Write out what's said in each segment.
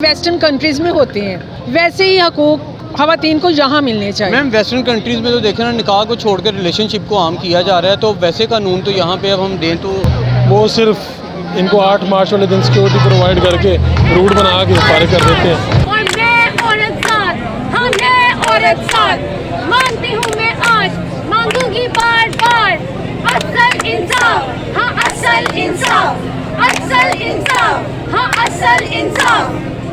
Western countries में होते हैं, वैसे ही हकूक़ ख़वातीन को यहाँ मिलने चाहिए। मैम वेस्टर्न कंट्रीज़ में तो देखें ना, निकाह को छोड़कर रिलेशनशिप को आम किया जा रहा है, तो वैसे कानून तो यहाँ पे अब हम दें तो वो सिर्फ इनको 8 मार्च वाले दिन सिक्योरिटी प्रोवाइड करके रूट बना के फारिग कर देते हैं। और मैं औरत साथ, हाँ मैं औरत साथ मांगती हूँ, मैं आज मांगूंगी बार बार असल इंसाफ, हाँ असल इंसाफ, असल इंसाफ, हाँ असल इंसाफ।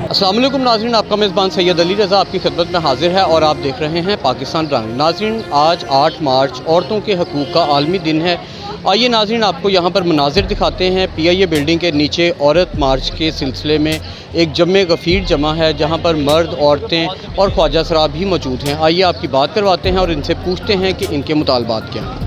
अस्सलाम वालेकुम नाज़रीन, आपका मेज़बान सैयद अली रज़ा आपकी खिदमत में हाजिर है और आप देख रहे हैं पाकिस्तान रंग। नाज़रीन, आज 8 मार्च औरतों के हकूक़ का आलमी दिन है। आइए नाज़रीन, आपको यहाँ पर मनाजिर दिखाते हैं। PIA बिल्डिंग के नीचे औरत मार्च के सिलसिले में एक जम्मे गफ़ीर जमा है, जहाँ पर मर्द, औरतें और ख्वाजा सराब भी मौजूद हैं। आइए आपकी बात करवाते हैं और इनसे पूछते हैं कि इनके मुतालबात क्या हैं।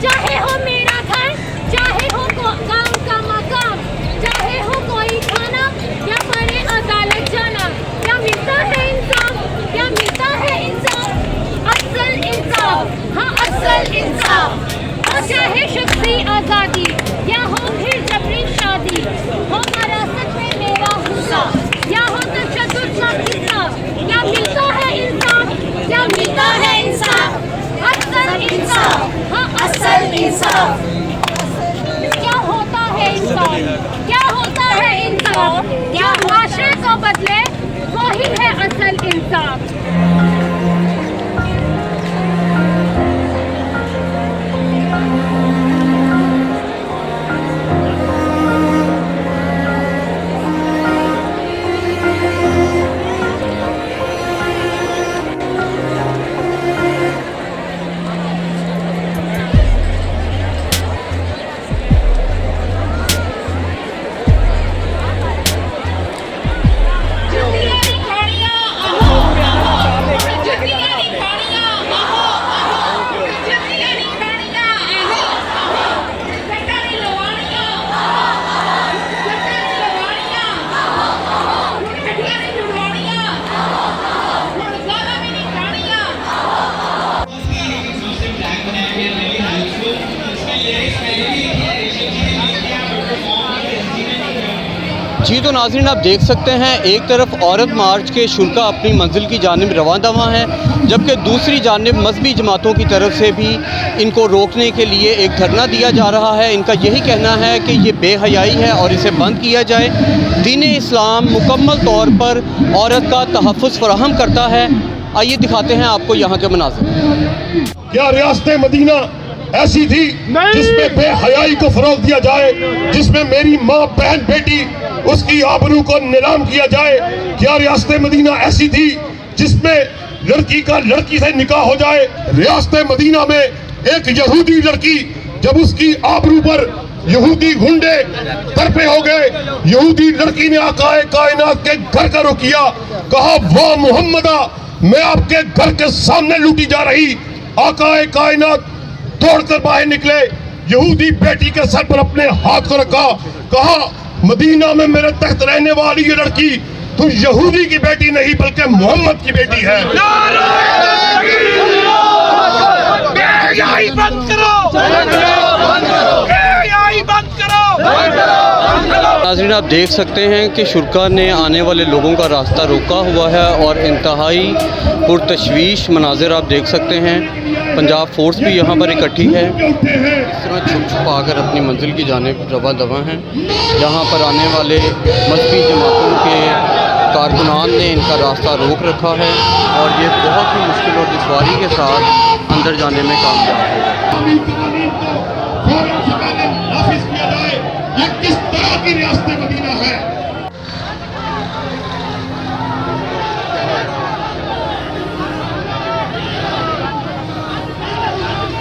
चाहे हो मेरा घर, चाहे हो गाँव का मकाम, चाहे हो कोई थाना या बड़े अदालत जाना, क्या मिलता है इंसाफ, क्या मिलता है इंसाफ, असल इंसाफ, हाँ असल इंसाफ। और चाहे शख्सी आज़ादी या हो फिर जबरी शादी, हो विरासत में मेरा हिस्सा या हो तशद्दुद का किस्सा, क्या मिलता है इंसाफ, क्या मिलता है इंसाफ, असल इंसाफ, हाँ असल इंसाफ। क्या होता है इंसाफ, क्या होता है इंसाफ, क्या माशरे को बदले वही है असल इंसाफ। जी तो नाज़रीन, आप देख सकते हैं एक तरफ औरत मार्च के शुल्का अपनी मंजिल की जानिब रवां दवा हैं, जबकि दूसरी जानिब मजहबी जमातों की तरफ से भी इनको रोकने के लिए एक धरना दिया जा रहा है। इनका यही कहना है कि ये बेहयाई है और इसे बंद किया जाए। दीन इस्लाम मुकम्मल तौर पर औरत का तहफ़्फ़ुज़ फराहम करता है। आइए दिखाते हैं आपको यहाँ के मनाज़िर। क्या रियासत मदीना ऐसी थी जिसमें बेहयाई को फरोग दिया जाए, जिसमें मेरी माँ, बहन, बेटी, उसकी आबरू को नीलाम किया जाए? क्या रियासत मदीना ऐसी थी जिसमें लड़की का लड़की से निकाह हो जाए? रियासत मदीना में एक यहूदी लड़की, जब उसकी आबरू पर यहूदी गुंडे तरपे हो गए, यहूदी लड़की ने आकाए कायनात के घर का रुख किया, कहा वाह मुहम्मदा, मैं आपके घर के सामने लूटी जा रही। आकाए कायनात दौड़कर बाहर निकले, यहूदी बेटी के सर पर अपने हाथ को रखा, कहा मदीना में मेरे तख्त रहने वाली ये लड़की तो यहूदी की बेटी नहीं बल्कि मोहम्मद की बेटी है। बंद करो, बंद करो, बंद करो, बंद करो, बंद करो, बंद करो। नाज़रीन, आप देख सकते हैं कि शुरा ने आने वाले लोगों का रास्ता रोका हुआ है और इंतहाई पुरतशवीश मनाजिर आप देख सकते हैं। पंजाब फोर्स भी यहाँ पर इकट्ठी है, इस तरह छुप छुपा कर अपनी मंजिल की जानिब रवा दवा हैं। यहाँ पर आने वाले मजहबी जमातों के कारकुनान ने इनका रास्ता रोक रखा है और ये बहुत ही मुश्किल और दुश्वारी के साथ अंदर जाने में कामयाब है। ये किस तरह की रियासत मदीना है?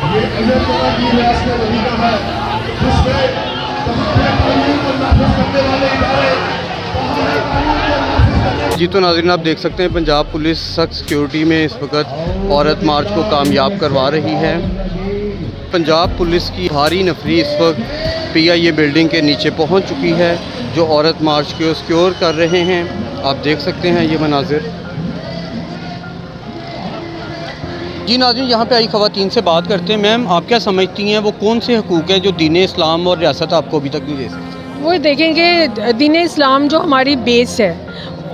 ये अजब तरह की रियासत मदीना है जिसमें कानून को नाफिज करने वाले इदारे जी तो नाज़रीन, आप देख सकते हैं पंजाब पुलिस सख्त सिक्योरिटी में इस वक्त औरत मार्च को कामयाब करवा रही है। पंजाब पुलिस की भारी नफरी इस वक्त PIA बिल्डिंग के नीचे पहुंच चुकी है, जो औरत मार्च को सिक्योर कर रहे हैं। आप देख सकते हैं ये मनाजिर। जी नाज़रीन, यहाँ पे आई ख़वातीन से बात करते हैं। मैम, आप क्या समझती हैं वो कौन से हकूक़ हैं जो दीन इस्लाम और रियासत आपको अभी तक नहीं दे सकती? वो देखेंगे दीन इस्लाम जो हमारी बेस है,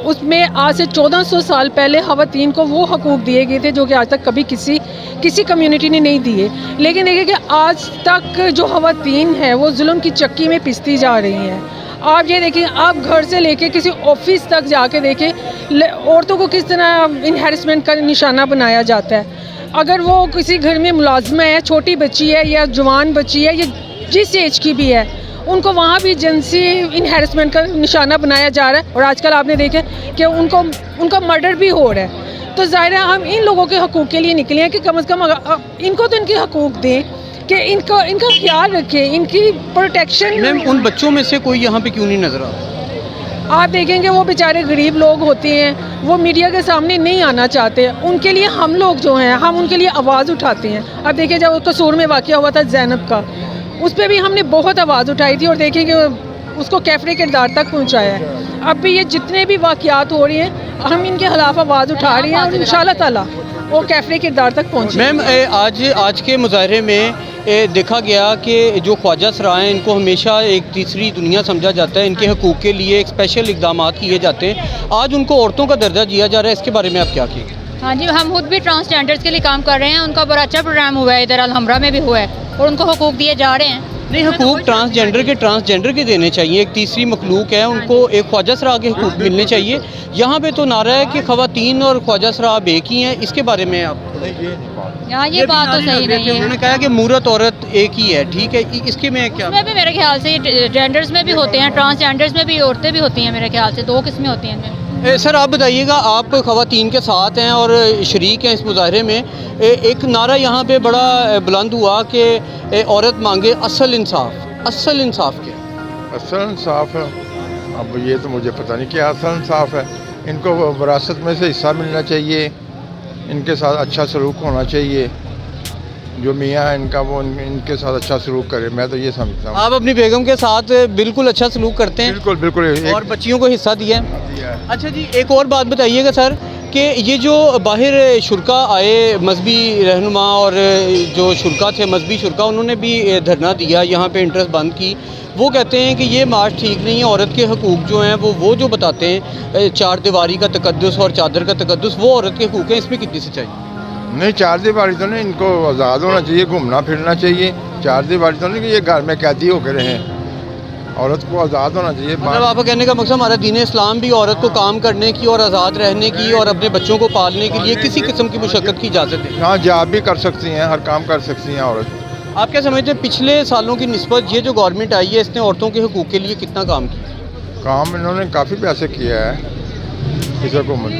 उसमें आज से 1400 साल पहले ख़वातीन को वो हकूक़ दिए गए थे जो कि आज तक कभी किसी कम्युनिटी ने नहीं दिए। लेकिन देखिए कि आज तक जो ख़वातीन है वो जुल्म की चक्की में पिसती जा रही हैं। आप ये देखिए, आप घर से लेके किसी ऑफिस तक जाके देखें औरतों को किस तरह इनहेरिसमेंट का निशाना बनाया जाता है। अगर वो किसी घर में मुलाजमा है, छोटी बच्ची है या जवान बच्ची है या जिस एज की भी है, उनको वहाँ भी जिनसी इनहेरिसमेंट का निशाना बनाया जा रहा है। और आजकल आपने देखे कि उनका मर्डर भी हो रहा है। तो ज़ाहिर है हम इन लोगों के हकूक़ के लिए निकले हैं कि कम से कम इनको तो इनके हकूक़ दें कि इनका ख्याल रखें, इनकी प्रोटेक्शन। मैम, उन बच्चों में से कोई यहाँ पे क्यों नहीं नज़र आता? आप देखेंगे वो बेचारे गरीब लोग होते हैं, वो मीडिया के सामने नहीं आना चाहते। उनके लिए हम लोग जो हैं, हम उनके लिए आवाज़ उठाते हैं। अब देखिए, जब कसूर में वाक़या हुआ था ज़ैनब का, उस पर भी हमने बहुत आवाज़ उठाई थी और देखें कि उसको कैफरे किरदार तक पहुंचाया है। अब भी ये जितने भी वाक़यात हो रही हैं, हम इनके खिलाफ आवाज़ उठा रहे हैं और इंशाल्लाह ताला वो कैफरे किरदार तक पहुँचे। मैम, आज के मुजाहरे में देखा गया कि जो ख्वाजा सराय हैं, इनको हमेशा एक तीसरी दुनिया समझा जाता है। इनके हकूक़ के लिए एक स्पेशल इक़दाम किए जाते हैं। आज उनको औरतों का दर्जा दिया जा रहा है, इसके बारे में आप क्या कहेंगे? हाँ जी, हम खुद भी ट्रांसजेंडर्स के लिए काम कर रहे हैं। उनका बड़ा अच्छा प्रोग्राम हुआ है, इधर अलहमरा में भी हुआ है और उनको हकूक़ दिए जा रहे हैं। नहीं, हकूक़ ट्रांसजेंडर के देने चाहिए। एक तीसरी मखलूक है, उनको एक ख्वाजा सरा के हकूक़ मिलने चाहिए। यहाँ पे तो नारा है कि ख़वातीन और ख्वाजा सरा एक ही हैं। इसके बारे में आप यहाँ ये बात तो सही नहीं है। उन्होंने कहा कि मूरत औरत एक ही है, ठीक है, इसके में क्या? इसमें भी मेरे ख्याल से जेंडर्स में भी होते हैं, ट्रांसजेंडर्स में भी औरतें भी होती हैं। मेरे ख्याल से 2 किस्में होती हैं इनमें। सर, आप बताइएगा, आप ख़वातीन के साथ हैं और शरीक हैं इस मुजाहरे में। एक नारा यहाँ पे बड़ा बुलंद हुआ कि औरत मांगे असल इंसाफ। असल इंसाफ क्या? असल इंसाफ है, अब ये तो मुझे पता नहीं क्या असल इंसाफ है। इनको विरासत में से हिस्सा मिलना चाहिए, इनके साथ अच्छा सलूक होना चाहिए। जो मियाँ है इनका, वो इनके साथ अच्छा सलूक करे। मैं तो ये समझता हूँ। आप अपनी बेगम के साथ बिल्कुल अच्छा सलूक करते हैं? बिल्कुल बिल्कुल। और बच्चियों को हिस्सा दिया है? अच्छा जी, एक और बात बताइएगा सर कि ये जो बाहर शुरा आए मजहबी रहनुमा और जो शुरा थे मजहबी शुरा, उन्होंने भी धरना दिया, यहाँ पे इंटरेस्ट बंद की। वो कहते हैं कि ये मार्च ठीक नहीं है। औरत के हकूक़ जो हैं वो जो बताते हैं, चार दीवारी का तकद्दुस और चादर का तकद्दुस, वो औरत के हकूक़ हैं। इसमें कितनी सच्चाई? नहीं, चार दीवारी तो नहीं, इनको आज़ाद होना चाहिए, घूमना फिरना चाहिए। चार दीवारी तो नहीं कि ये घर में कैदी होकर रहें। औरत को आज़ाद होना चाहिए। मतलब आपका कहने का मकसद हमारा दीन इस्लाम भी औरत को काम करने की और आज़ाद रहने की और अपने बच्चों को पालने के लिए किसी किस्म की मुशक्क़त की इजाज़त है? हाँ, जॉब भी कर सकती हैं, हर काम कर सकती हैं औरत। आप क्या समझते हैं पिछले सालों की निस्बत ये जो गवर्नमेंट आई है, इसने औरतों के हकूक़ के लिए कितना काम किया? काम इन्होंने काफ़ी पैसे किया है इस हुकूमत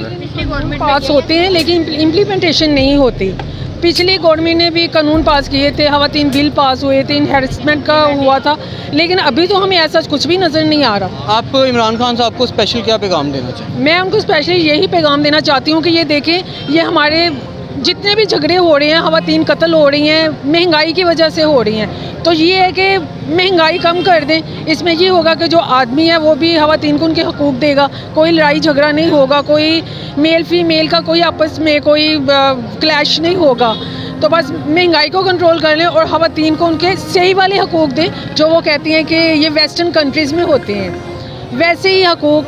में। पास होते हैं लेकिन इम्प्लीमेंटेशन नहीं होती। पिछली गवर्नमेंट ने भी कानून पास किए थे, ख़वातीन बिल पास हुए थे, इनहेरिसमेंट का हुआ था, लेकिन अभी तो हमें ऐसा कुछ भी नज़र नहीं आ रहा। आप इमरान खान साहब को स्पेशल क्या पैगाम देना चाहिए? मैं उनको स्पेशली यही पैगाम देना चाहती हूँ कि ये देखें, ये हमारे जितने भी झगड़े हो रहे हैं, ख़वातीन कत्ल हो रही हैं, महंगाई की वजह से हो रही हैं, तो ये है कि महंगाई कम कर दें। इसमें ये होगा कि जो आदमी है वो भी ख़वातीन को उनके हकूक़ देगा, कोई लड़ाई झगड़ा नहीं होगा, कोई मेल फीमेल का कोई आपस में कोई क्लैश नहीं होगा। तो बस महंगाई को कंट्रोल कर लें और ख़वातीन को उनके सही वाले हकूक़ दें जो वो कहती हैं कि ये वेस्टर्न कंट्रीज़ में होते हैं। वैसे ही हकूक़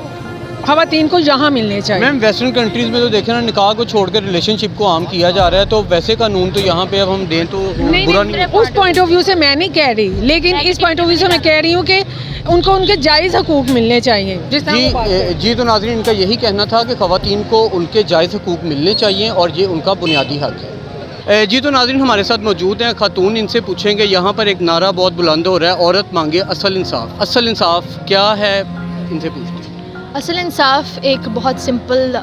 ख़वातीन को यहाँ मिलने चाहिए। मैम वेस्टर्न कंट्रीज़ में तो देखें ना, निकाह को छोड़कर रिलेशनशिप को आम किया जा रहा है, तो वैसे कानून तो यहाँ पे अब हम दें तो बुरा नहीं है। उस पॉइंट ऑफ व्यू से मैं नहीं कह रही, लेकिन इस पॉइंट ऑफ व्यू से मैं कह रही हूँ कि उनको उनके जायज़ हकूक़ मिलने चाहिए। जिस तरह वो बात है। जी तो नाज़रीन, इनका यही कहना था कि ख़वातीन को उनके जायज़ हकूक़ मिलने चाहिए और ये उनका बुनियादी हक़ है। जी तो नाज़रीन, हमारे साथ मौजूद हैं खातून, इनसे पूछेंगे। यहाँ पर एक नारा बहुत बुलंद हो रहा है, औरत मांगे असल इंसाफ। असल इंसाफ क्या है, इनसे पूछते हैं। असल इंसाफ एक बहुत सिंपल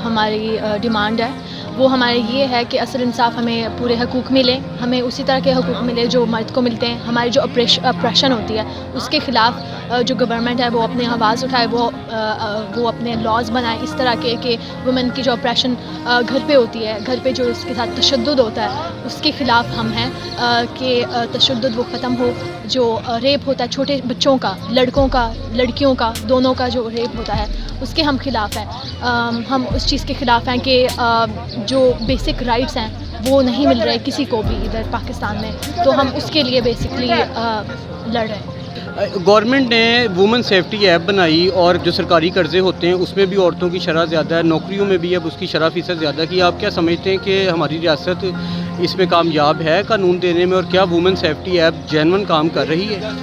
हमारी डिमांड है। वो हमारे ये है कि असल इंसाफ हमें पूरे हकूक़ मिले, हमें उसी तरह के हकूक़ मिले जो मर्द को मिलते हैं। हमारी जो अप्रेशन होती है उसके ख़िलाफ़ जो गवर्नमेंट है वो अपने आवाज़ उठाए, वो अपने लॉज बनाए इस तरह के कि वुमेन की जो अप्रेशन घर पे होती है, घर पे जो उसके साथ तशद्दुद होता है उसके ख़िलाफ़ हम हैं कि तशद्दुद वो ख़त्म हो। जो रेप होता है छोटे बच्चों का, लड़कों का, लड़कियों का, दोनों का जो रेप होता है उसके हम ख़िलाफ़ हैं। हम उस चीज़ के ख़िलाफ़ हैं कि जो बेसिक राइट्स हैं वो नहीं मिल रहे किसी को भी इधर पाकिस्तान में, तो हम उसके लिए बेसिकली लड़ रहे हैं। गवर्नमेंट ने वुमेन सेफ्टी ऐप बनाई और जो सरकारी कर्ज़े होते हैं उसमें भी औरतों की शरह ज़्यादा है, नौकरियों में भी अब उसकी शरह फ़ीसद ज़्यादा की। आप क्या समझते हैं कि हमारी रियासत इसमें कामयाब है कानून देने में, और क्या वुमेन सेफ्टी ऐप जेन्युइन काम कर रही है?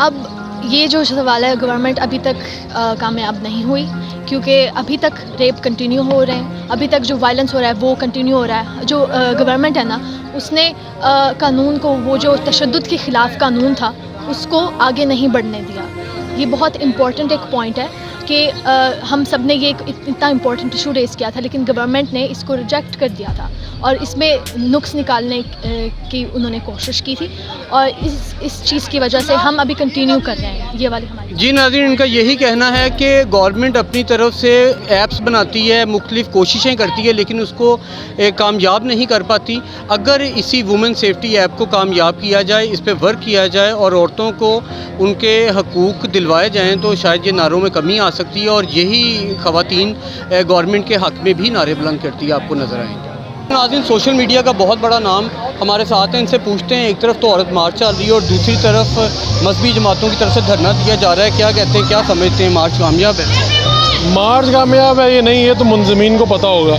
अब ये जो सवाल है, गवर्नमेंट अभी तक कामयाब नहीं हुई क्योंकि अभी तक रेप कंटिन्यू हो रहे हैं, अभी तक जो वायलेंस हो रहा है वो कंटिन्यू हो रहा है। जो गवर्नमेंट है ना, उसने कानून को, वो जो तशद्दुद के ख़िलाफ़ कानून था उसको आगे नहीं बढ़ने दिया। ये बहुत इम्पॉर्टेंट एक पॉइंट है कि हम सब ने ये इतना इम्पॉर्टेंट इशू रेज़ किया था, लेकिन गवर्नमेंट ने इसको रिजेक्ट कर दिया था और इसमें नुक्स निकालने की उन्होंने कोशिश की थी और इस चीज़ की वजह से हम अभी कंटिन्यू कर रहे हैं ये वाली हमारी। जी नाज़रीन, इनका यही कहना है कि गवर्नमेंट अपनी तरफ से ऐप्स बनाती है, मुख्तलिफ़ कोशिशें करती है, लेकिन उसको कामयाब नहीं कर पाती। अगर इसी वुमेन सेफ्टी ऐप को कामयाब किया जाए, इस पर वर्क किया जाए और औरतों को उनके हकूक़ दिलवाए जाएँ तो शायद ये नारों में कमी आ सकती है और यही ख़वातीन गवर्नमेंट के हक़ में भी नारे बुलंद करती है, आपको नज़र आएंगे। नाज़रीन, सोशल मीडिया का बहुत बड़ा नाम हमारे साथ हैं, इनसे पूछते हैं। एक तरफ तो औरत मार्च चल रही है और दूसरी तरफ मजहबी जमातों की तरफ से धरना दिया जा रहा है, क्या कहते हैं, क्या समझते हैं, मार्च कामयाब है? मार्च कामयाब है ये नहीं, ये तो मुंज़मिन को पता होगा।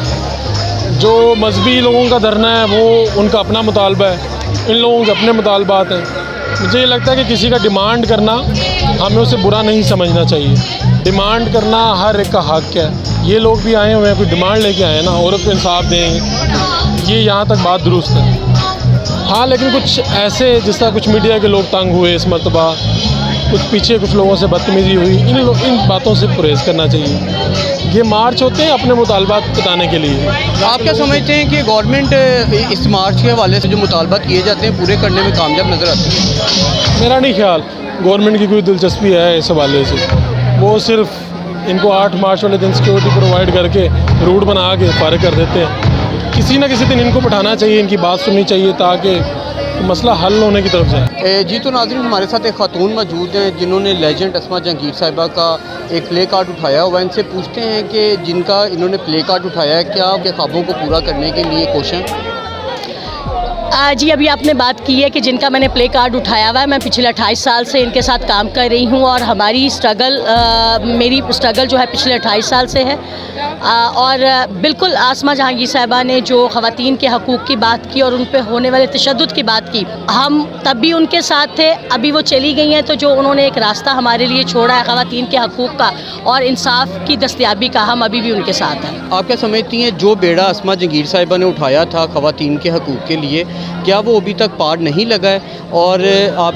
जो मजहबी लोगों का धरना है वो उनका अपना मुतालबा है, इन लोगों के अपने मुतालबात हैं। मुझे ये लगता है कि किसी का डिमांड करना हमें उसे बुरा नहीं समझना चाहिए। डिमांड करना हर एक का हक़ है। ये लोग भी आए हुए हैं, कोई डिमांड लेके आए हैं ना, औरत को इंसाफ दें, ये यहाँ तक बात दुरुस्त है। हाँ, लेकिन कुछ ऐसे जिस तरह कुछ मीडिया के लोग तंग हुए इस मरतबा, कुछ पीछे कुछ लोगों से बदतमीज़ी हुई, इन बातों से परहेज़ करना चाहिए। ये मार्च होते हैं अपने मुतालबात बताने के लिए। आप क्या समझते हैं कि गवर्नमेंट इस मार्च के हवाले से जो मुतालबात किए जाते हैं पूरे करने में कामयाब नज़र आती है? मेरा नहीं ख्याल गवर्नमेंट की कोई दिलचस्पी है इस हवाले से। वो सिर्फ इनको 8 मार्च वाले दिन सिक्योरिटी प्रोवाइड करके रूट बना के फारिग कर देते हैं। किसी न किसी दिन इनको बिठाना चाहिए, इनकी बात सुननी चाहिए ताकि मसला हल होने की तरफ जाए। जी तो नाज़रीन, हमारे साथ एक खातून मौजूद हैं जिन्होंने लेजेंड अस्मा जहांगीर साहिबा का एक प्ले कार्ड उठाया हुआ है। इनसे पूछते हैं कि जिनका इन्होंने प्ले कार्ड उठाया है, क्या उनके ख्वाबों को पूरा करने के लिए कोशिश? जी, अभी आपने बात की है कि जिनका मैंने प्ले कार्ड उठाया हुआ है, मैं पिछले 28 साल से इनके साथ काम कर रही हूँ और हमारी मेरी स्ट्रगल जो है पिछले 28 साल से है। और बिल्कुल आसमा जहांगीर साहिबा ने जो ख़वातीन के हकूक़ की बात की और उन पे होने वाले तशद्दुद की बात की, हम तब भी उनके साथ थे। अभी वो चली गई हैं तो जो उन्होंने एक रास्ता हमारे लिए छोड़ा है ख़वातीन के हकूक़ का और इंसाफ की दस्तयाबी का, हम अभी भी उनके साथ हैं। आप क्या समझती हैं जो बेड़ा अस्मा जहांगीर साहिबा ने उठाया था ख़वातीन के हकूक़ के लिए, क्या वो अभी तक पार नहीं लगा है? और आप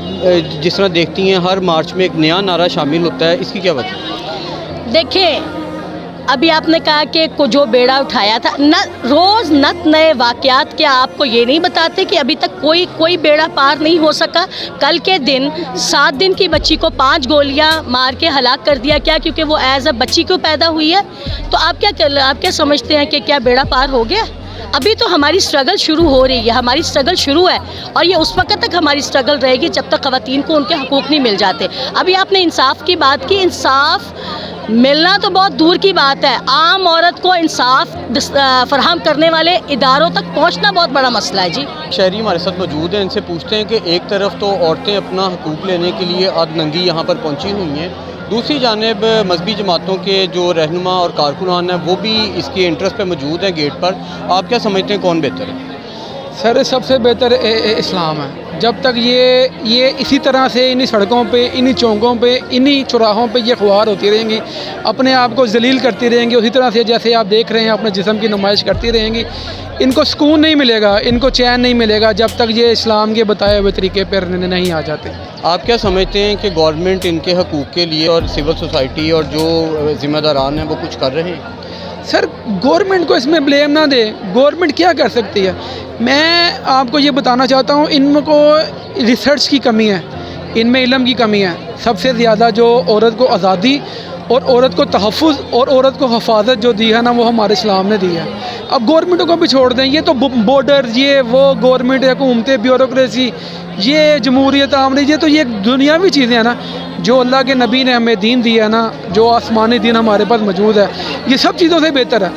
जिस तरह देखती हैं हर मार्च में एक नया नारा शामिल होता है, इसकी क्या वजह? देखें, अभी आपने कहा कि जो बेड़ा उठाया था, न रोज़ नत नए वाक़यात, क्या आपको ये नहीं बताते कि अभी तक कोई बेड़ा पार नहीं हो सका? कल के दिन 7 दिन की बच्ची को 5 गोलियां मार के हलाक कर दिया, क्या क्योंकि वो एज अ बच्ची क्यों पैदा हुई है? तो आप क्या समझते हैं कि क्या बेड़ा पार हो गया? अभी तो हमारी स्ट्रगल शुरू हो रही है, हमारी स्ट्रगल शुरू है और ये उस वक्त तक हमारी स्ट्रगल रहेगी जब तक ख़वातीन को उनके हकूक़ नहीं मिल जाते। अभी आपने इंसाफ की बात की, इंसाफ मिलना तो बहुत दूर की बात है, आम औरत को इंसाफ फराहम करने वाले इदारों तक पहुंचना बहुत बड़ा मसला है। जी, शहरी हमारे साथ मौजूद हैं, इनसे पूछते हैं कि एक तरफ तो औरतें अपना हकूक़ लेने के लिए अधनंगी यहाँ पर पहुँची हुई हैं, दूसरी जानिब मजहबी जमातों के जो रहनुमा और कारकुनान हैं वो भी इसके इंटरेस्ट पे मौजूद हैं गेट पर। आप क्या समझते हैं कौन बेहतर है? सर सबसे बेहतर इस्लाम है। जब तक ये इसी तरह से इन्हीं सड़कों पे, इन्हीं चौकों पे, इन्हीं चौराहों पे ये ख्वार होती रहेंगी, अपने आप को जलील करती रहेंगी, उसी तरह से जैसे आप देख रहे हैं अपने जिस्म की नुमाइश करती रहेंगी, इनको सुकून नहीं मिलेगा, इनको चैन नहीं मिलेगा जब तक ये इस्लाम के बताए हुए तरीके पर नहीं आ जाते। आप क्या समझते हैं कि गवर्नमेंट इनके हकूक़ के लिए और सिविल सोसाइटी और जो ज़िम्मेदारान हैं वो कुछ कर रहे हैं? सर गवर्नमेंट को इसमें ब्लेम ना दे, गवर्नमेंट क्या कर सकती है? मैं आपको ये बताना चाहता हूँ, इनको रिसर्च की कमी है, इनमें इल्म की कमी है। सबसे ज़्यादा जो औरत को आज़ादी और औरत को तहफ़्फ़ुज़ और औरत को हिफाजत जो दी है ना, वो हमारे इस्लाम ने दी है। अब गवर्नमेंटों को भी छोड़ दें, ये तो बॉर्डर, ये वो गवर्नमेंट, हुकूमतें, ब्यूरोक्रेसी, ये जमहूरियत आमरी, ये तो ये दुनियावी चीज़ें हैं ना। जो अल्लाह के नबी ने हमें दीन दिया है ना, जो आसमानी दीन हमारे पास मौजूद है, ये सब चीज़ों से बेहतर है।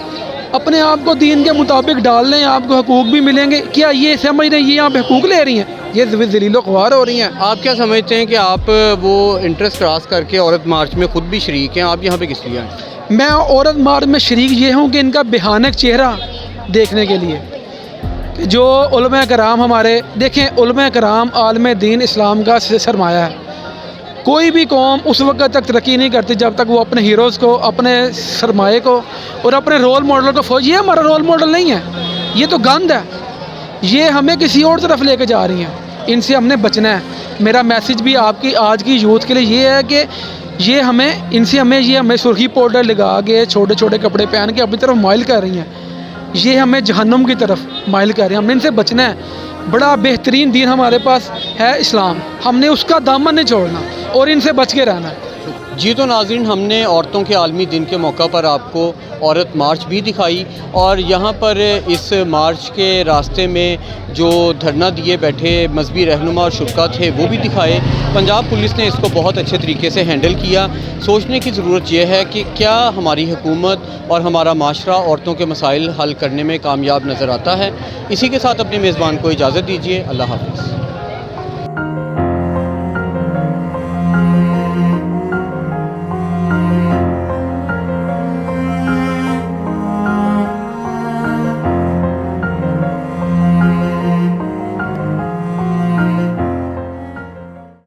अपने आप को दीन के मुताबिक डाल लें, आपको हकूक़ भी मिलेंगे। क्या ये समझ रहे हैं ये यहाँ पे हकूक़ ले रही हैं, ये ज़लीलो ख्वार हो रही हैं? आप क्या समझते हैं कि आप वो इंटरेस्ट क्रॉस करके औरत मार्च में ख़ुद भी शरीक हैं, आप यहाँ पे किस लिए हैं? मैं औरत मार्च में शरीक ये हूँ कि इनका भयानक चेहरा देखने के लिए, जो उलमा कराम हमारे, देखें उलमा कराम आलम दीन इस्लाम का सरमाया है। कोई भी कौम उस वक्त तक तरक्की नहीं करती जब तक वो अपने हीरोज़ को, अपने सरमाए को और अपने रोल मॉडल को, ये हमारा रोल मॉडल नहीं है, ये तो गंद है, ये हमें किसी और तरफ लेके जा रही हैं। इनसे हमने बचना है। मेरा मैसेज भी आपकी आज की यूथ के लिए ये है कि ये हमें सुर्खी पाउडर लगा के, छोटे छोटे कपड़े पहन के अपनी तरफ माइल कर रही हैं, ये हमें जहन्नुम की तरफ माइल कर रही हैं। हमने इनसे बचना है। बड़ा बेहतरीन दीन हमारे पास है इस्लाम, हमने उसका दामन नहीं छोड़ना और इनसे बच के रहना है। जी तो नाज़रीन, हमने औरतों के आलमी दिन के मौका पर आपको औरत मार्च भी दिखाई और यहाँ पर इस मार्च के रास्ते में जो धरना दिए बैठे मजहबी रहनुमा और शुरा थे वो भी दिखाए। पंजाब पुलिस ने इसको बहुत अच्छे तरीके से हैंडल किया। सोचने की ज़रूरत यह है कि क्या हमारी हुकूमत और हमारा माशरा औरतों के मसाइल हल करने में कामयाब नज़र आता है। इसी के साथ अपने मेज़बान को इजाज़त दीजिए। अल्लाह हाफ़िज़।